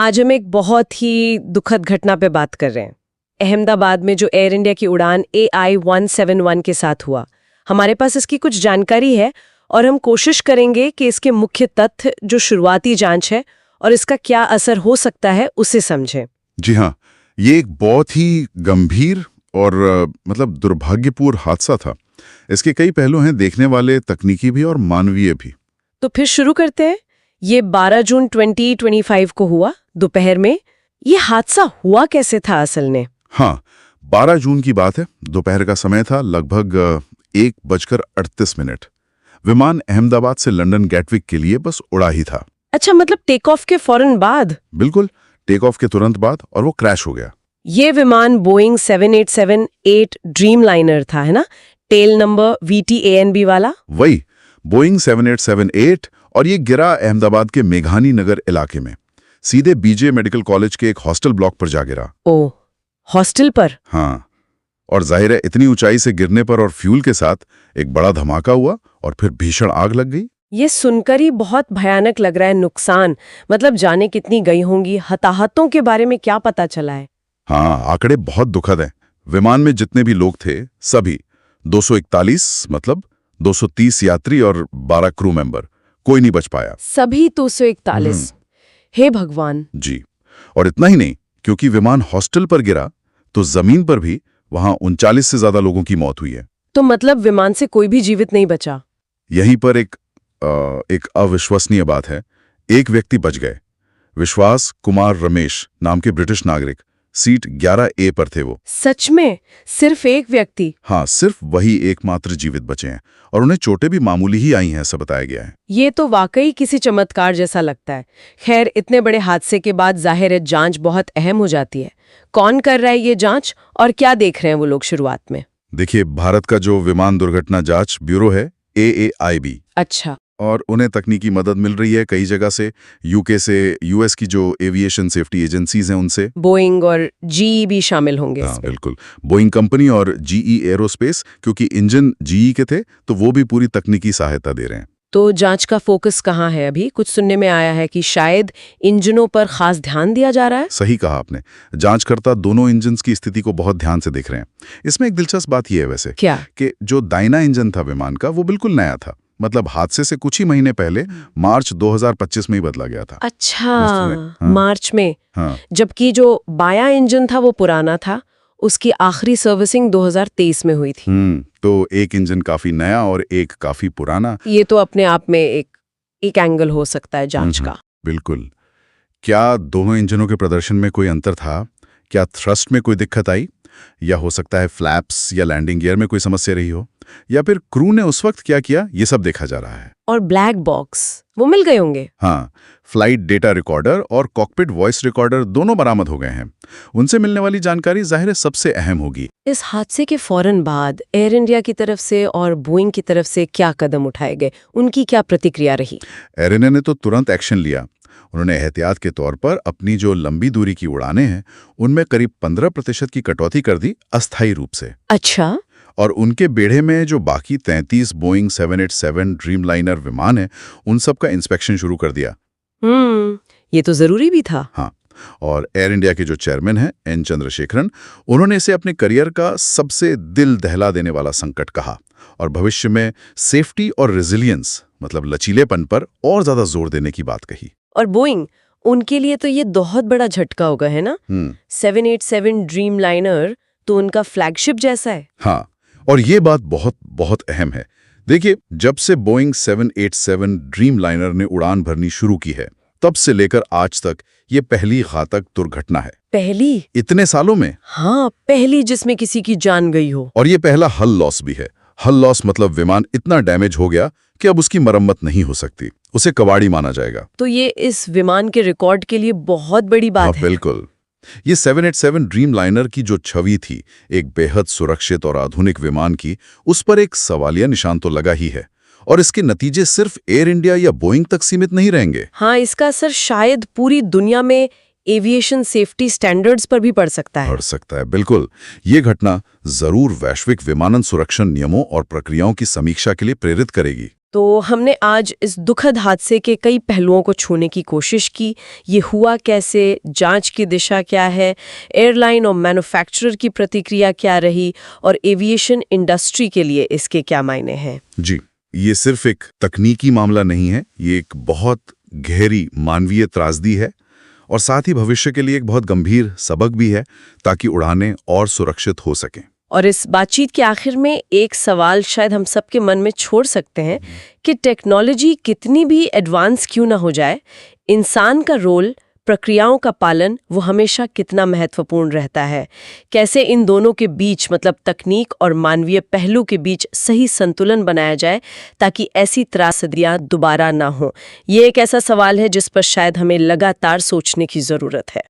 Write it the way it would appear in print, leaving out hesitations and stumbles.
आज हम एक बहुत ही दुखद घटना पे बात कर रहे हैं। अहमदाबाद में जो एयर इंडिया की उड़ान AI-171 के साथ हुआ, हमारे पास इसकी कुछ जानकारी है और हम कोशिश करेंगे कि इसके मुख्य तथ्य, जो शुरुआती जांच है और इसका क्या असर हो सकता है, उसे समझें। जी हाँ, ये एक बहुत ही गंभीर और मतलब दुर्भाग्यपूर्ण हादसा था। इसके कई पहलू हैं, देखने वाले, तकनीकी भी और मानवीय भी। तो फिर शुरू करते हैं। ये 12 जून 2025 को हुआ दोपहर में। ये हादसा हुआ कैसे था असल में? हाँ, 12 जून की बात है। दोपहर का समय था, लगभग 1:38। विमान अहमदाबाद से लंदन गेटविक के लिए बस उड़ा ही था। अच्छा, मतलब टेक ऑफ के फौरन बाद? बिल्कुल, टेक ऑफ के तुरंत बाद, और वो क्रैश हो गया। ये विमान बोइंग 7878 ड्रीम लाइनर था, है ना? टेल नंबर VTANB वाला? वही बोइंग 7878, और ये गिरा अहमदाबाद के मेघानी नगर इलाके में, सीधे BJ मेडिकल कॉलेज के एक हॉस्टल ब्लॉक पर जा गिरा। ओह, हॉस्टल पर? हाँ, और जाहिर है इतनी ऊंचाई से गिरने पर और फ्यूल के साथ एक बड़ा धमाका हुआ और फिर भीषण आग लग गई। ये सुनकर ही बहुत भयानक लग रहा है। नुकसान मतलब जाने कितनी गई होंगी। हताहतों के बारे में क्या पता चला है? हाँ, आंकड़े बहुत दुखद हैं। विमान में जितने भी लोग थे, सभी 241, मतलब 230 यात्री और 12 क्रू मेंबर, कोई नहीं बच पाया। सभी 241? हे भगवान। जी, और इतना ही नहीं, क्योंकि विमान हॉस्टल पर गिरा तो जमीन पर भी वहां 39 से ज्यादा लोगों की मौत हुई है। तो मतलब विमान से कोई भी जीवित नहीं बचा? यहीं पर एक अविश्वसनीय बात है। एक व्यक्ति बच गए, विश्वास कुमार रमेश नाम के ब्रिटिश नागरिक, सीट 11A पर थे वो। सच में? सिर्फ एक व्यक्ति? हाँ, सिर्फ वही एकमात्र जीवित बचे हैं, और उन्हें चोटें भी मामूली ही आई हैं, ऐसा बताया गया है। ये तो वाकई किसी चमत्कार जैसा लगता है। खैर, इतने बड़े हादसे के बाद जाहिर है जांच बहुत अहम हो जाती है। कौन कर रहा है ये जांच और क्या देख रहे हैं वो लोग शुरुआत में? देखिए, भारत का जो विमान दुर्घटना जांच ब्यूरो है, AAIB। अच्छा। और उन्हें तकनीकी मदद मिल रही है कई जगह से, UK से, US की जो एविएशन सेफ्टी एजेंसीज हैं उनसे। बोइंग और GE भी शामिल होंगे हाँ, इसमें? बिल्कुल। बोइंग कंपनी और GE एरोस्पेस, क्योंकि इंजन GE के थे तो वो भी पूरी तकनीकी सहायता दे रहे हैं। तो जांच का फोकस कहाँ है अभी? कुछ सुनने में आया है कि शायद इंजनों पर खास ध्यान दिया जा रहा है। सही कहा आपने। जांचकर्ता दोनों इंजन्स की स्थिति को बहुत ध्यान से देख रहे हैं। इसमें एक दिलचस्प बात यह है वैसे, क्या? कि जो दाहिना इंजन था विमान का, वो बिल्कुल नया था। मतलब हादसे से कुछ ही महीने पहले मार्च 2025 में ही बदला गया था। अच्छा, हाँ। मार्च में? हाँ, जबकि जो बायां इंजन था वो पुराना था, उसकी आखिरी सर्विसिंग 2023 में हुई थी। तो एक इंजन काफी नया और एक काफी पुराना। ये तो अपने आप में एक एंगल हो सकता है जांच का। बिल्कुल। क्या दोनों इंजनों के प्रदर्शन में कोई अंतर था? क्या थ्रस्ट में कोई दिक्कत आई, या हो सकता है फ्लैप्स या लैंडिंग गियर में कोई समस्या रही हो, या फिर क्रू ने उस वक्त क्या किया, ये सब देखा जा रहा है। और ब्लैक बॉक्स वो मिल गए होंगे? हाँ, फ्लाइट डेटा रिकॉर्डर और कॉकपिट वॉइस रिकॉर्डर दोनों बरामद हो गए हैं। उनसे मिलने वाली जानकारी जाहिर है सबसे अहम होगी। इस हादसे के फौरन बाद एयर इंडिया की तरफ से और बोइंग की तरफ से क्या कदम उठाए गए? उनकी क्या प्रतिक्रिया रही? एयर इंडिया ने तो तुरंत एक्शन लिया। उन्होंने एहतियात के तौर पर अपनी जो लंबी दूरी की उड़ानें हैं उनमें करीब 15% की कटौती कर दी, अस्थायी रूप से। अच्छा। और उनके बेड़े में जो बाकी 33 बोइंग 787 ड्रीम लाइनर विमान है, उन सब का इंस्पेक्शन शुरू कर दिया। ये तो जरूरी भी था। हाँ, और एयर इंडिया के जो चेयरमैन हैं N चंद्रशेखरन, उन्होंने इसे अपने करियर का सबसे दिल दहला देने वाला संकट कहा, और भविष्य में सेफ्टी और रेजिलियंस, मतलब लचीलेपन पर और ज्यादा जोर देने की बात कही। और बोइंग, उनके लिए तो ये बहुत बड़ा झटका होगा, है ना? 787 ड्रीम लाइनर तो उनका फ्लैगशिप जैसा है। हाँ, और ये बात बहुत बहुत अहम है। देखिए, जब से बोइंग 787 ड्रीम लाइनर ने उड़ान भरनी शुरू की है, तब से लेकर आज तक ये पहली घातक दुर्घटना है। पहली? इतने सालों में? हाँ, पहली जिसमें किसी की जान गई हो। और ये पहला हल लॉस भी है। हल लॉस मतलब विमान इतना डैमेज हो गया कि अब उसकी मरम्मत नहीं हो सकती, उसे कबाड़ी माना जाएगा। तो ये इस विमान के रिकॉर्ड के लिए बहुत बड़ी बात है। बिल्कुल। ये 787 ड्रीम लाइनर की जो छवि थी, एक बेहद सुरक्षित और आधुनिक विमान की, उस पर एक सवालिया निशान तो लगा ही है। और इसके नतीजे सिर्फ एयर इंडिया या बोइंग तक सीमित नहीं रहेंगे। हाँ, इसका असर शायद पूरी दुनिया में एविएशन सेफ्टी स्टैंडर्ड्स पर भी पड़ सकता है। पड़ सकता है, बिल्कुल। ये घटना जरूर वैश्विक विमानन सुरक्षा नियमों और प्रक्रियाओं की समीक्षा के लिए प्रेरित करेगी। तो हमने आज इस दुखद हादसे के कई पहलुओं को छूने की कोशिश की। ये हुआ कैसे, जांच की दिशा क्या है, एयरलाइन और मैन्युफैक्चरर की प्रतिक्रिया क्या रही और एविएशन इंडस्ट्री के लिए इसके क्या मायने हैं। जी, ये सिर्फ एक तकनीकी मामला नहीं है, ये एक बहुत गहरी मानवीय त्रासदी है और साथ ही भविष्य के लिए एक बहुत गंभीर सबक भी है, ताकि उड़ानें और सुरक्षित हो सकें। और इस बातचीत के आखिर में एक सवाल शायद हम सबके मन में छोड़ सकते हैं कि टेक्नोलॉजी कितनी भी एडवांस क्यों ना हो जाए, इंसान का रोल, प्रक्रियाओं का पालन, वो हमेशा कितना महत्वपूर्ण रहता है। कैसे इन दोनों के बीच, मतलब तकनीक और मानवीय पहलू के बीच सही संतुलन बनाया जाए ताकि ऐसी त्रासदियां दोबारा ना हो। ये एक ऐसा सवाल है जिस पर शायद हमें लगातार सोचने की जरूरत है।